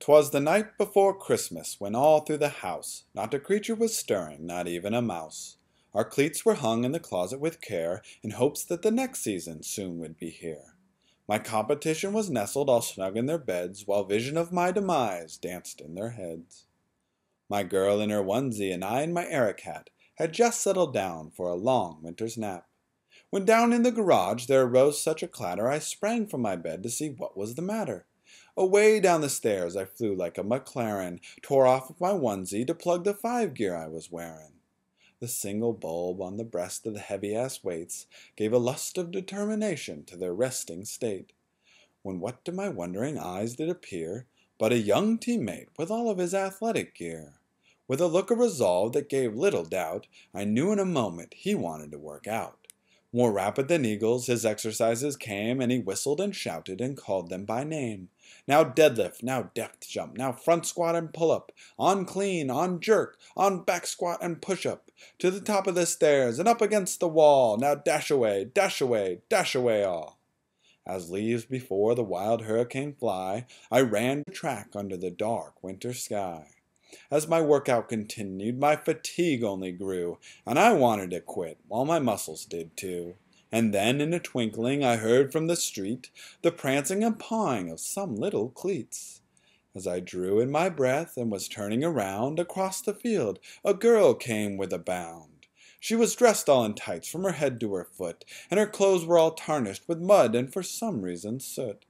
'Twas the night before Christmas, when all through the house not a creature was stirring, not even a mouse. Our cleats were hung in the closet with care, in hopes that the next season soon would be here. My competition was nestled all snug in their beds, while vision of my demise danced in their heads. My girl in her onesie and I in my Eric hat had just settled down for a long winter's nap, when down in the garage there arose such a clatter I sprang from my bed to see what was the matter. Away down the stairs I flew like a McLaren, tore off my onesie to plug the 5 gear I was wearing. The single bulb on the breast of the heavy-ass weights gave a lust of determination to their resting state, when what to my wondering eyes did appear but a young teammate with all of his athletic gear. With a look of resolve that gave little doubt, I knew in a moment he wanted to work out. More rapid than eagles his exercises came, and he whistled and shouted and called them by name. Now deadlift, now depth jump, now front squat and pull up, on clean, on jerk, on back squat and push up, to the top of the stairs and up against the wall, now dash away, dash away, dash away all. As leaves before the wild hurricane fly, I ran the track under the dark winter sky. As my workout continued, my fatigue only grew, and I wanted to quit, while my muscles did too. And then in a twinkling I heard from the street the prancing and pawing of some little cleats. As I drew in my breath and was turning around, across the field a girl came with a bound. She was dressed all in tights from her head to her foot, and her clothes were all tarnished with mud and for some reason soot.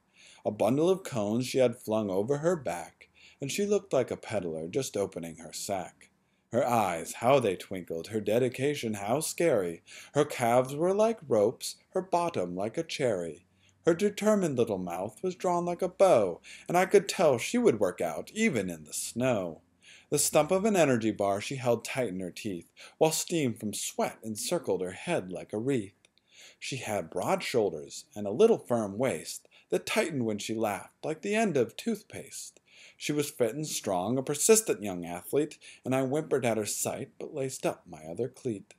A bundle of cones she had flung over her back, and she looked like a peddler just opening her sack. Her eyes, how they twinkled, her dedication, how scary. Her calves were like ropes, her bottom like a cherry. Her determined little mouth was drawn like a bow, and I could tell she would work out even in the snow. The stump of an energy bar she held tight in her teeth, while steam from sweat encircled her head like a wreath. She had broad shoulders and a little firm waist that tightened when she laughed like the end of toothpaste. She was fit and strong, a persistent young athlete, and I whimpered at her sight, but laced up my other cleat.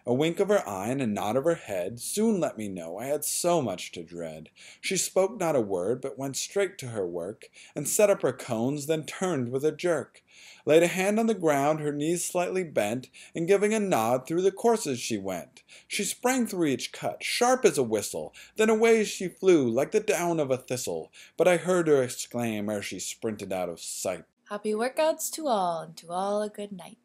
A wink of her eye and a nod of her head soon let me know I had so much to dread. She spoke not a word, but went straight to her work, and set up her cones, then turned with a jerk, laid a hand on the ground, her knees slightly bent, and giving a nod through the courses she went. She sprang through each cut, sharp as a whistle, then away she flew like the down of a thistle, but I heard her exclaim ere she sprinted out of sight, Happy workouts to all, and to all a good night.